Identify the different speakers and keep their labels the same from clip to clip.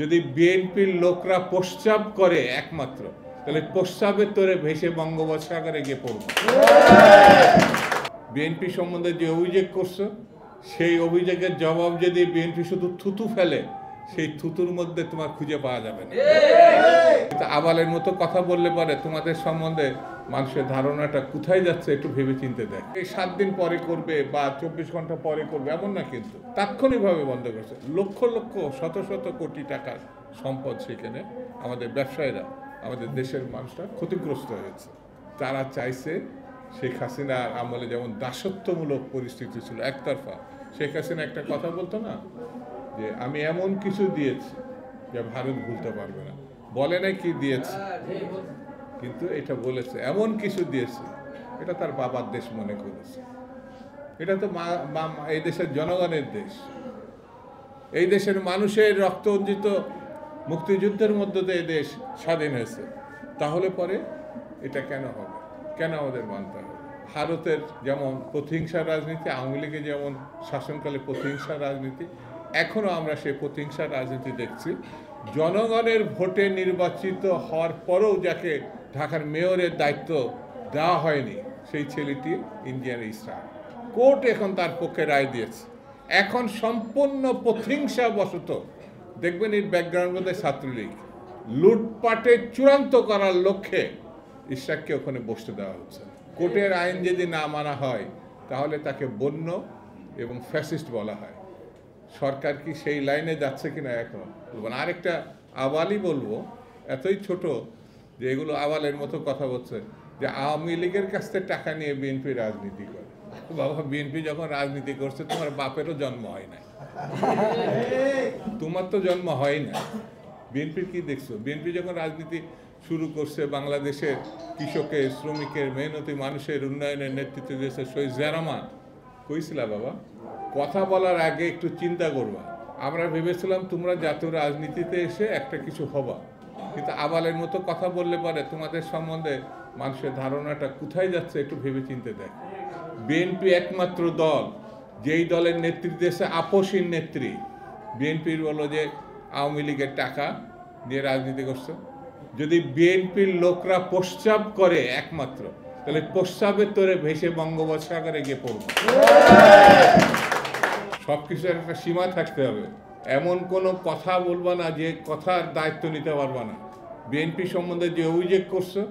Speaker 1: যদি বিএনপির লোকরা প্রস্রাব করে একমাত্র, তাহলে প্রস্রাবের তোরে ভেসে বঙ্গোপসাগরে গিয়ে পড়বে। বিএনপি সম্বন্ধে যে অভিযোগ করছো, সেই অভিযোগের জবাব যদি বিএনপি শুধু থুতু ফেলে, সেই থুতুর মধ্যে তোমার খুঁজে পাওয়া যাবে না। কিন্তু আবালের মতো কথা বললে পরে তোমাদের সম্বন্ধে মানুষের ধারণাটা কোথায় যাচ্ছে একটু ভেবে চিনতে দেয়। এই 7 দিন পরে করবে বা 24 ঘন্টা পরে করবে এমন না, কিন্তু তাৎক্ষণিকভাবে বন্ধ করছে। লক্ষ লক্ষ শত শত কোটি টাকার সম্পদ সেখানে আমাদের ব্যবসায়ীরা, আমাদের দেশের মানুষরা ক্ষতিগ্রস্ত হয়েছে। তারা চাইছে শেখ হাসিনার আমলে যেমন দাসত্বমূলক পরিস্থিতি ছিল একতরফা, শেখ হাসিনা একটা কথা বলতো না যে আমি এমন কিছু দিয়েছি যা ভারত ভুলতে পারবে না। বলে না কি দিয়েছে, কিন্তু এটা বলেছে এমন কিছু দিয়েছে এটা তার বাবার দেশ মনে করেছে। এটা তো এই দেশের জনগণের দেশ, এই দেশের মানুষের রক্ত অর্জিত মুক্তিযুদ্ধের মধ্য দিয়ে দেশ স্বাধীন হয়েছে। তাহলে পরে এটা কেন হবে, কেন আমাদের মানতে হবে? ভারতের যেমন প্রতিহিংসার রাজনীতি, আওয়ামী লীগের যেমন শাসনকালে প্রতিহিংসার রাজনীতি, এখনও আমরা সেই প্রতিহিংসার রাজনীতি দেখছি। জনগণের ভোটে নির্বাচিত হওয়ার পরেও যাকে ঢাকার মেয়রের দায়িত্ব দেওয়া হয়নি, সেই ছেলেটি ইন্ডিয়ান ইসরায়েল কোর্ট এখন তার পক্ষে রায় দিয়েছে। এখন সম্পূর্ণ প্রতিহিংসাবশত দেখবেন এর ব্যাকগ্রাউন্ড মধ্যে ছাত্রলীগ লুটপাটে চূড়ান্ত করার লক্ষ্যে ইশরাককে ওখানে বসতে দেওয়া হচ্ছে। কোর্টের আইন যদি না মানা হয় তাহলে তাকে বন্য এবং ফ্যাসিস্ট বলা হয়। সরকার কি সেই লাইনে যাচ্ছে কিনা এখন বলবো না। আরেকটা আওয়ালই বলবো, এতই ছোট যে এগুলো আওয়ালের মতো কথা বলছে যে আওয়ামী লীগের কাছ থেকে টাকা নিয়ে বিএনপি রাজনীতি করে। বাবা, বিএনপি যখন রাজনীতি করছে তোমার বাপেরও জন্ম হয় না, তোমার তো জন্ম হয় না। বিএনপির কি দেখছো? বিএনপি যখন রাজনীতি শুরু করছে, বাংলাদেশের কৃষকের, শ্রমিকের, মেহনতি মানুষের উন্নয়নের নেতৃত্ব দিয়েছে শহীদ জিয়া রহমান। কইছিলা বাবা, কথা বলার আগে একটু চিন্তা করবা। আমরা ভেবেছিলাম তোমরা জাতীয় রাজনীতিতে এসে একটা কিছু হবা, কিন্তু আবালের মতো কথা বললে পরে তোমাদের সম্বন্ধে মানুষের ধারণাটা কোথায় যাচ্ছে একটু ভেবে চিনতে দেয়। বিএনপি একমাত্র দল যেই দলের নেতৃত্ব দিয়েছে আপসীন নেত্রী। বিএনপির বলো যে আওয়ামী লীগের টাকা দিয়ে রাজনীতি করছে। যদি বিএনপির লোকরা প্রস্রাব করে একমাত্র, তাহলে প্রস্রাবের তোরে ভেসে বঙ্গোপসাগরে গিয়ে পড়বে। সবকিছুর একটা সীমা থাকতে হবে। এমন কোনো কথা বলবা না যে কথার দায়িত্ব নিতে পারবা না। বিএনপি সম্বন্ধে যে অভিযোগ করছো,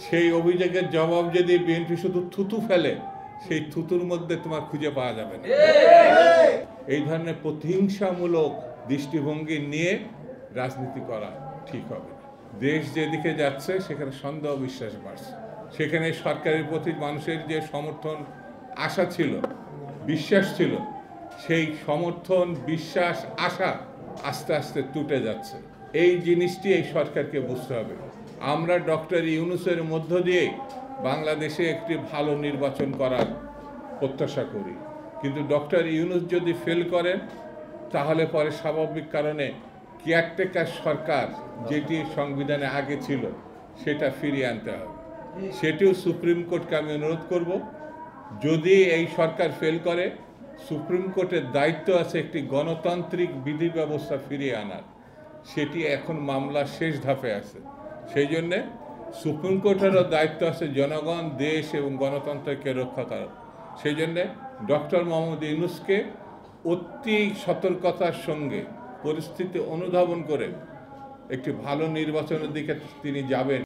Speaker 1: সেই অভিযোগের জবাব যদি বিএনপি শুধু থুতু ফেলে, সেই থুতুর মধ্যে তোমার খুঁজে পাওয়া যাবে না। এই ধরনের প্রতিহিংসামূলক দৃষ্টিভঙ্গি নিয়ে রাজনীতি করা ঠিক হবে না। দেশ যেদিকে যাচ্ছে সেখানে সন্দেহ বিশ্বাস বাড়ছে। সেখানে সরকারের প্রতি মানুষের যে সমর্থন, আশা ছিল, বিশ্বাস ছিল, সেই সমর্থন, বিশ্বাস, আশা আস্তে আস্তে টুটে যাচ্ছে। এই জিনিসটি এই সরকারকে বুঝতে হবে। আমরা ডক্টর ইউনূসের মধ্য দিয়ে বাংলাদেশে একটি ভালো নির্বাচন করার প্রত্যাশা করি, কিন্তু ডক্টর ইউনূস যদি ফেল করেন তাহলে পরে স্বাভাবিক কারণে কেয়ারটেকার সরকার যেটি সংবিধানে আগে ছিল সেটা ফিরিয়ে আনতে হবে। সেটিও সুপ্রিম কোর্টকে আমি অনুরোধ করব, যদি এই সরকার ফেল করে, সুপ্রিম কোর্টের দায়িত্ব আছে একটি গণতান্ত্রিক বিধি ব্যবস্থা ফিরিয়ে আনার। সেটি এখন মামলার শেষ ধাপে আছে। সেই জন্যে সুপ্রিম কোর্টেরও দায়িত্ব আছে জনগণ, দেশ এবং গণতন্ত্রকে রক্ষা করার। সেই জন্যে ডক্টর মোহাম্মদ ইউনূসকে অতি সতর্কতার সঙ্গে পরিস্থিতি অনুধাবন করে একটি ভালো নির্বাচনের দিকে তিনি যাবেন।